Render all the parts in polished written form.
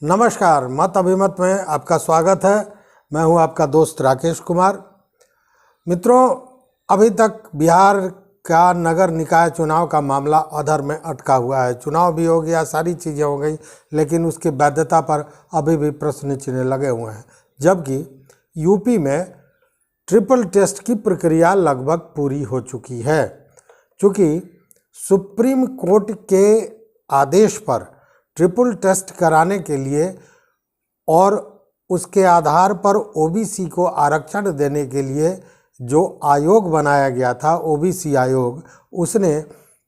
नमस्कार, मत अभिमत में आपका स्वागत है। मैं हूं आपका दोस्त राकेश कुमार। मित्रों, अभी तक बिहार का नगर निकाय चुनाव का मामला अधर में अटका हुआ है। चुनाव भी हो गया, सारी चीज़ें हो गई, लेकिन उसकी वैधता पर अभी भी प्रश्न चिन्ह लगे हुए हैं। जबकि यूपी में ट्रिपल टेस्ट की प्रक्रिया लगभग पूरी हो चुकी है। चूँकि सुप्रीम कोर्ट के आदेश पर ट्रिपल टेस्ट कराने के लिए और उसके आधार पर ओबीसी को आरक्षण देने के लिए जो आयोग बनाया गया था, ओबीसी आयोग, उसने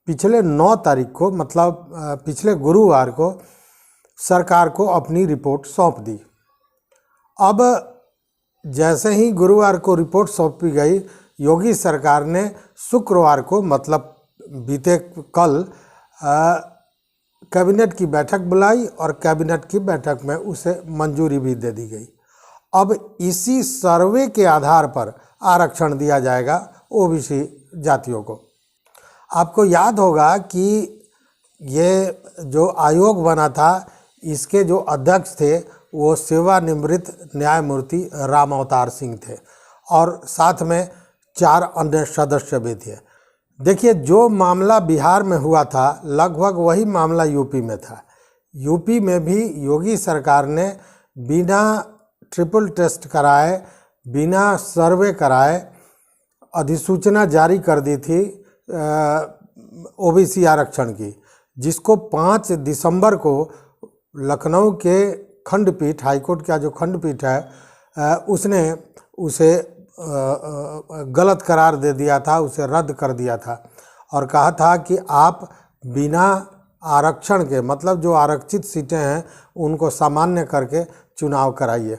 पिछले 9 तारीख को मतलब पिछले गुरुवार को सरकार को अपनी रिपोर्ट सौंप दी। अब जैसे ही गुरुवार को रिपोर्ट सौंपी गई, योगी सरकार ने शुक्रवार को मतलब बीते कल कैबिनेट की बैठक बुलाई और कैबिनेट की बैठक में उसे मंजूरी भी दे दी गई। अब इसी सर्वे के आधार पर आरक्षण दिया जाएगा ओबीसी जातियों को। आपको याद होगा कि ये जो आयोग बना था, इसके जो अध्यक्ष थे वो सेवानिवृत्त न्यायमूर्ति राम अवतार सिंह थे और साथ में 4 अन्य सदस्य भी थे। देखिए, जो मामला बिहार में हुआ था लगभग वही मामला यूपी में था। यूपी में भी योगी सरकार ने बिना ट्रिपल टेस्ट कराए, बिना सर्वे कराए अधिसूचना जारी कर दी थी ओबीसी आरक्षण की, जिसको 5 दिसंबर को लखनऊ के खंडपीठ, हाईकोर्ट का जो खंडपीठ है, उसने उसे गलत करार दे दिया था, उसे रद्द कर दिया था और कहा था कि आप बिना आरक्षण के, मतलब जो आरक्षित सीटें हैं उनको सामान्य करके चुनाव कराइए।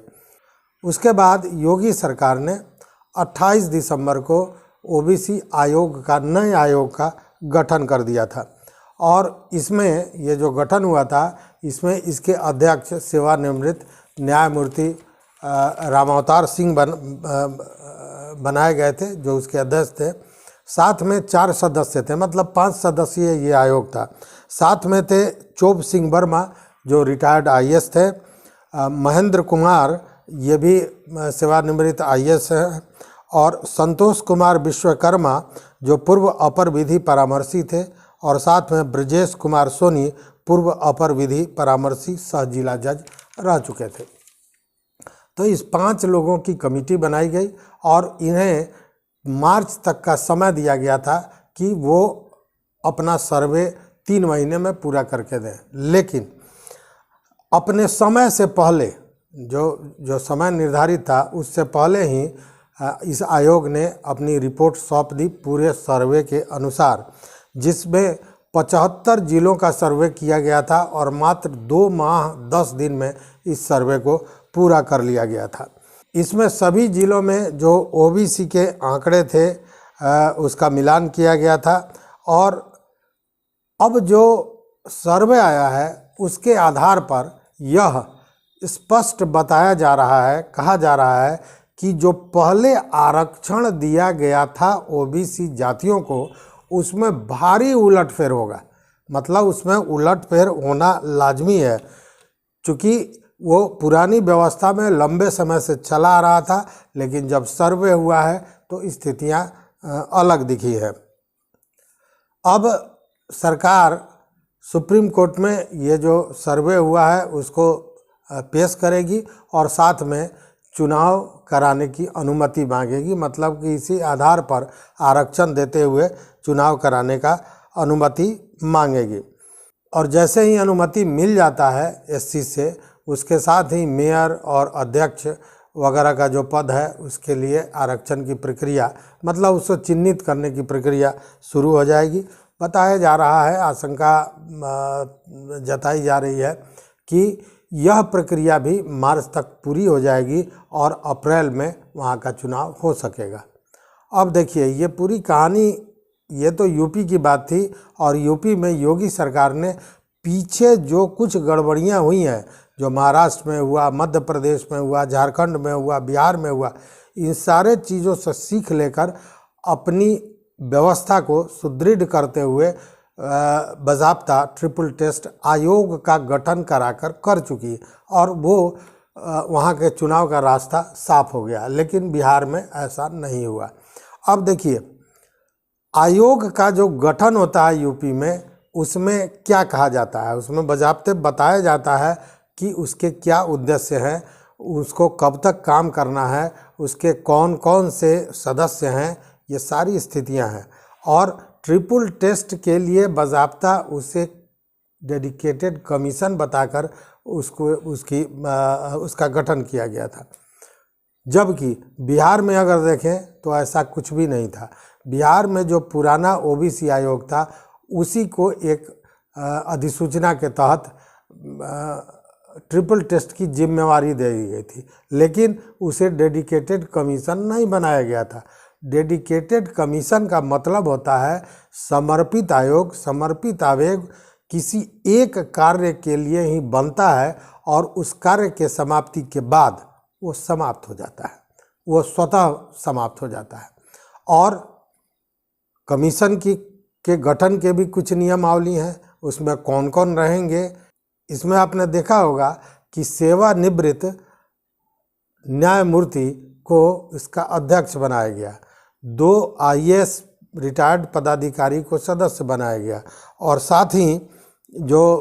उसके बाद योगी सरकार ने 28 दिसंबर को ओबीसी आयोग का, नए आयोग का गठन कर दिया था और इसमें ये जो गठन हुआ था, इसमें इसके अध्यक्ष सेवानिवृत्त न्यायमूर्ति राम अवतार सिंह बनाए गए थे, जो उसके अध्यक्ष थे। साथ में 4 सदस्य थे, मतलब 5 सदस्यीय ये आयोग था। साथ में थे चोप सिंह वर्मा, जो रिटायर्ड आईएएस थे, महेंद्र कुमार, ये भी सेवानिवृत्त आईएएस हैं, और संतोष कुमार विश्वकर्मा, जो पूर्व अपर विधि परामर्शी थे, और साथ में ब्रजेश कुमार सोनी, पूर्व अपर विधि परामर्शी सह जिला जज रह चुके थे। तो इस 5 लोगों की कमेटी बनाई गई और इन्हें मार्च तक का समय दिया गया था कि वो अपना सर्वे 3 महीने में पूरा करके दें। लेकिन अपने समय से पहले, जो समय निर्धारित था, उससे पहले ही इस आयोग ने अपनी रिपोर्ट सौंप दी पूरे सर्वे के अनुसार, जिसमें 75 जिलों का सर्वे किया गया था और मात्र 2 माह 10 दिन में इस सर्वे को पूरा कर लिया गया था। इसमें सभी जिलों में जो ओबीसी के आंकड़े थे उसका मिलान किया गया था और अब जो सर्वे आया है उसके आधार पर यह स्पष्ट बताया जा रहा है, कहा जा रहा है कि जो पहले आरक्षण दिया गया था ओबीसी जातियों को, उसमें भारी उलटफेर होगा। मतलब उसमें उलटफेर होना लाजमी है, क्योंकि वो पुरानी व्यवस्था में लंबे समय से चला आ रहा था, लेकिन जब सर्वे हुआ है तो स्थितियां अलग दिखी है। अब सरकार सुप्रीम कोर्ट में ये जो सर्वे हुआ है उसको पेश करेगी और साथ में चुनाव कराने की अनुमति मांगेगी, मतलब कि इसी आधार पर आरक्षण देते हुए चुनाव कराने का अनुमति मांगेगी। और जैसे ही अनुमति मिल जाता है एससी से, उसके साथ ही मेयर और अध्यक्ष वगैरह का जो पद है उसके लिए आरक्षण की प्रक्रिया, मतलब उसको चिन्हित करने की प्रक्रिया शुरू हो जाएगी। बताया जा रहा है, आशंका जताई जा रही है कि यह प्रक्रिया भी मार्च तक पूरी हो जाएगी और अप्रैल में वहाँ का चुनाव हो सकेगा। अब देखिए, ये पूरी कहानी, ये तो यूपी की बात थी और यूपी में योगी सरकार ने पीछे जो कुछ गड़बड़ियाँ हुई हैं, जो महाराष्ट्र में हुआ, मध्य प्रदेश में हुआ, झारखंड में हुआ, बिहार में हुआ, इन सारे चीज़ों से सीख लेकर अपनी व्यवस्था को सुदृढ़ करते हुए बाज़ाब्ता ट्रिपल टेस्ट आयोग का गठन कराकर कर चुकी है और वो वहाँ के चुनाव का रास्ता साफ हो गया। लेकिन बिहार में ऐसा नहीं हुआ। अब देखिए, आयोग का जो गठन होता है यूपी में, उसमें क्या कहा जाता है, उसमें बाज़ाब्ते बताया जाता है कि उसके क्या उद्देश्य हैं, उसको कब तक काम करना है, उसके कौन कौन से सदस्य हैं, ये सारी स्थितियां हैं। और ट्रिपल टेस्ट के लिए बाज़ाब्ता उसे डेडिकेटेड कमीशन बताकर उसका गठन किया गया था। जबकि बिहार में अगर देखें तो ऐसा कुछ भी नहीं था। बिहार में जो पुराना ओबीसी आयोग था उसी को एक अधिसूचना के तहत ट्रिपल टेस्ट की जिम्मेवारी दे दी गई थी, लेकिन उसे डेडिकेटेड कमीशन नहीं बनाया गया था। डेडिकेटेड कमीशन का मतलब होता है समर्पित आयोग। समर्पित आयोग किसी एक कार्य के लिए ही बनता है और उस कार्य के समाप्ति के बाद वो समाप्त हो जाता है, वो स्वतः समाप्त हो जाता है। और कमीशन के गठन के भी कुछ नियमावली हैं, उसमें कौन कौन रहेंगे। इसमें आपने देखा होगा कि सेवानिवृत्त न्यायमूर्ति को इसका अध्यक्ष बनाया गया, 2 IAS रिटायर्ड पदाधिकारी को सदस्य बनाया गया और साथ ही जो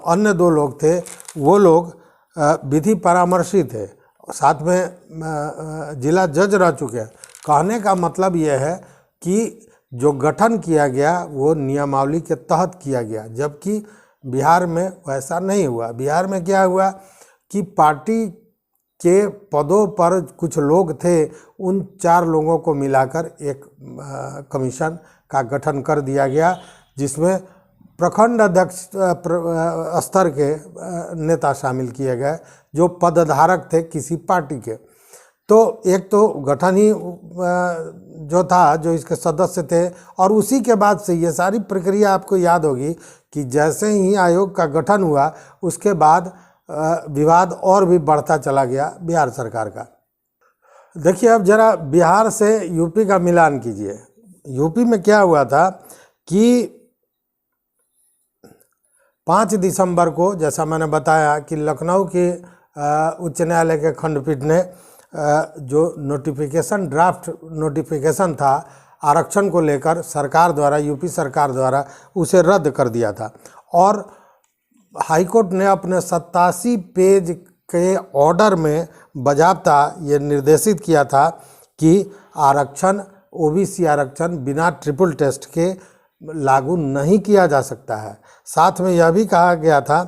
अन्य 2 लोग थे वो लोग विधि परामर्शी थे, साथ में जिला जज रह चुके हैं। कहने का मतलब यह है कि जो गठन किया गया वो नियमावली के तहत किया गया, जबकि बिहार में वैसा नहीं हुआ। बिहार में क्या हुआ कि पार्टी के पदों पर कुछ लोग थे, उन 4 लोगों को मिलाकर एक कमीशन का गठन कर दिया गया, जिसमें प्रखंड अध्यक्ष स्तर के नेता शामिल किए गए जो पदधारक थे किसी पार्टी के। तो एक तो गठन ही जो था, जो इसके सदस्य थे, और उसी के बाद से ये सारी प्रक्रिया आपको याद होगी कि जैसे ही आयोग का गठन हुआ उसके बाद विवाद और भी बढ़ता चला गया बिहार सरकार का। देखिए, अब जरा बिहार से यूपी का मिलान कीजिए। यूपी में क्या हुआ था कि 5 दिसंबर को, जैसा मैंने बताया कि लखनऊ के उच्च न्यायालय के खंडपीठ ने जो नोटिफिकेशन, ड्राफ्ट नोटिफिकेशन था आरक्षण को लेकर सरकार द्वारा, यूपी सरकार द्वारा, उसे रद्द कर दिया था। और हाईकोर्ट ने अपने 87 पेज के ऑर्डर में बाज़ाब्ता ये निर्देशित किया था कि आरक्षण, ओबीसी आरक्षण बिना ट्रिपल टेस्ट के लागू नहीं किया जा सकता है। साथ में यह भी कहा गया था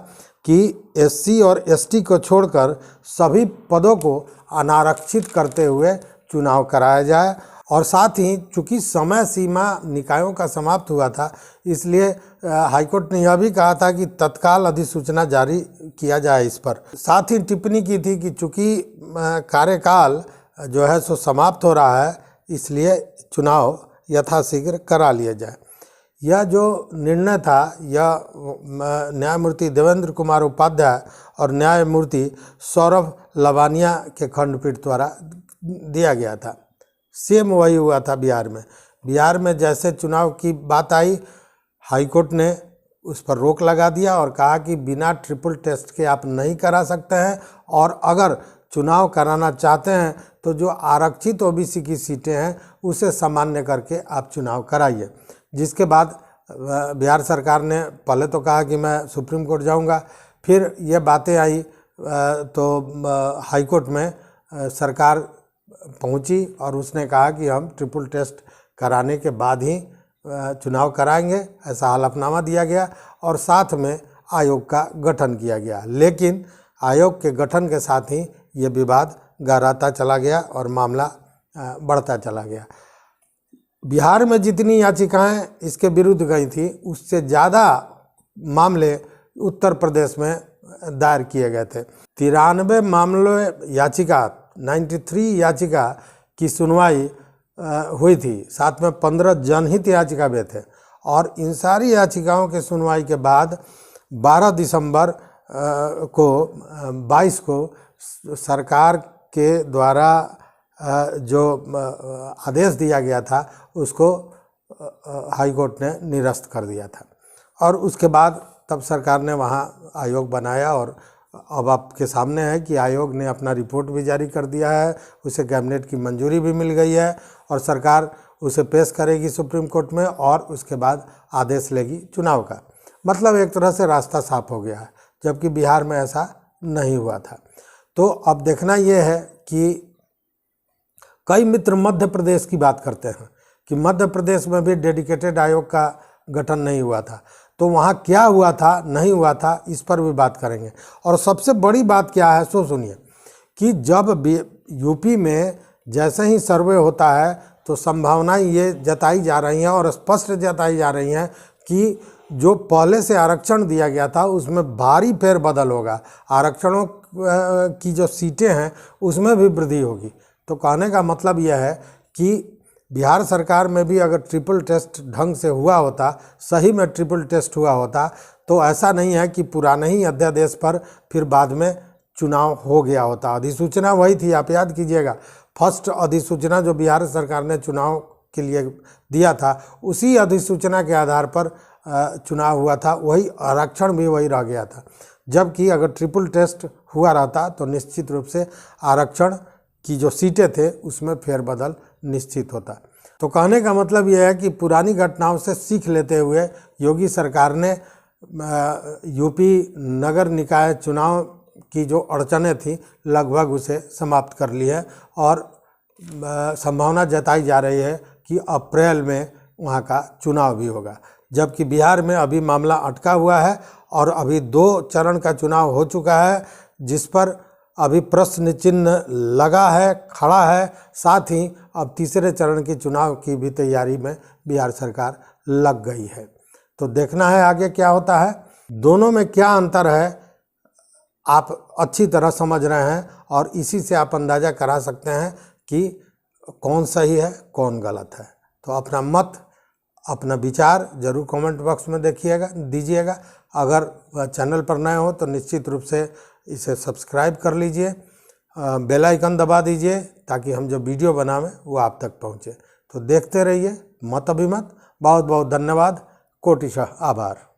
कि SC और ST को छोड़कर सभी पदों को अनारक्षित करते हुए चुनाव कराया जाए। और साथ ही चूँकि समय सीमा निकायों का समाप्त हुआ था, इसलिए हाईकोर्ट ने यह भी कहा था कि तत्काल अधिसूचना जारी किया जाए इस पर। साथ ही टिप्पणी की थी कि चूँकि कार्यकाल जो है सो समाप्त हो रहा है, इसलिए चुनाव यथाशीघ्र करा लिया जाए। यह जो निर्णय था यह न्यायमूर्ति देवेंद्र कुमार उपाध्याय और न्यायमूर्ति सौरभ लवानिया के खंडपीठ द्वारा दिया गया था। सेम वही हुआ था बिहार में। बिहार में जैसे चुनाव की बात आई, हाईकोर्ट ने उस पर रोक लगा दिया और कहा कि बिना ट्रिपल टेस्ट के आप नहीं करा सकते हैं, और अगर चुनाव कराना चाहते हैं तो जो आरक्षित ओबीसी की सीटें हैं उसे सामान्य करके आप चुनाव कराइए। जिसके बाद बिहार सरकार ने पहले तो कहा कि मैं सुप्रीम कोर्ट जाऊंगा, फिर ये बातें आई तो हाईकोर्ट में सरकार पहुंची और उसने कहा कि हम ट्रिपल टेस्ट कराने के बाद ही चुनाव कराएंगे, ऐसा हलफनामा दिया गया और साथ में आयोग का गठन किया गया। लेकिन आयोग के गठन के साथ ही ये विवाद गहराता चला गया और मामला बढ़ता चला गया। बिहार में जितनी याचिकाएं इसके विरुद्ध गई थी, उससे ज़्यादा मामले उत्तर प्रदेश में दायर किए गए थे। 93 मामलों याचिका 93 याचिका की सुनवाई हुई थी, साथ में 15 जनहित याचिका भी थे। और इन सारी याचिकाओं के सुनवाई के बाद 12 दिसंबर को 22 को सरकार के द्वारा जो आदेश दिया गया था उसको हाईकोर्ट ने निरस्त कर दिया था। और उसके बाद तब सरकार ने वहाँ आयोग बनाया और अब आपके सामने है कि आयोग ने अपना रिपोर्ट भी जारी कर दिया है, उसे कैबिनेट की मंजूरी भी मिल गई है और सरकार उसे पेश करेगी सुप्रीम कोर्ट में और उसके बाद आदेश लेगी चुनाव का। मतलब एक तरह से रास्ता साफ हो गया है, जबकि बिहार में ऐसा नहीं हुआ था। तो अब देखना यह है कि कई मित्र मध्य प्रदेश की बात करते हैं कि मध्य प्रदेश में भी डेडिकेटेड आयोग का गठन नहीं हुआ था, तो वहाँ क्या हुआ था नहीं हुआ था इस पर भी बात करेंगे। और सबसे बड़ी बात क्या है सो सुनिए कि जब यूपी में जैसे ही सर्वे होता है तो संभावनाएं ये जताई जा रही हैं और स्पष्ट जताई जा रही हैं कि जो पहले से आरक्षण दिया गया था उसमें भारी फेरबदल होगा, आरक्षणों की जो सीटें हैं उसमें भी वृद्धि होगी। तो कहने का मतलब यह है कि बिहार सरकार में भी अगर ट्रिपल टेस्ट ढंग से हुआ होता, सही में ट्रिपल टेस्ट हुआ होता, तो ऐसा नहीं है कि पुराने ही अध्यादेश पर फिर बाद में चुनाव हो गया होता। अधिसूचना वही थी, आप याद कीजिएगा, फर्स्ट अधिसूचना जो बिहार सरकार ने चुनाव के लिए दिया था उसी अधिसूचना के आधार पर चुनाव हुआ था, वही आरक्षण भी वही रह गया था। जबकि अगर ट्रिपल टेस्ट हुआ रहता तो निश्चित रूप से आरक्षण की जो सीटें थे उसमें फेरबदल निश्चित होता। तो कहने का मतलब यह है कि पुरानी घटनाओं से सीख लेते हुए योगी सरकार ने यूपी नगर निकाय चुनाव की जो अड़चनें थी लगभग उसे समाप्त कर ली है और संभावना जताई जा रही है कि अप्रैल में वहाँ का चुनाव भी होगा। जबकि बिहार में अभी मामला अटका हुआ है और अभी 2 चरण का चुनाव हो चुका है, जिस पर अभी प्रश्न चिन्ह लगा है, खड़ा है। साथ ही अब तीसरे चरण के चुनाव की भी तैयारी में बिहार सरकार लग गई है। तो देखना है आगे क्या होता है, दोनों में क्या अंतर है आप अच्छी तरह समझ रहे हैं और इसी से आप अंदाज़ा करा सकते हैं कि कौन सही है कौन गलत है। तो अपना मत, अपना विचार जरूर कमेंट बॉक्स में दीजिएगा। अगर चैनल पर नए हो तो निश्चित रूप से इसे सब्सक्राइब कर लीजिए, बेल आइकन दबा दीजिए ताकि हम जो वीडियो बनावें वो आप तक पहुँचे। तो देखते रहिए मत अभिमत। बहुत बहुत धन्यवाद, कोटिशः आभार।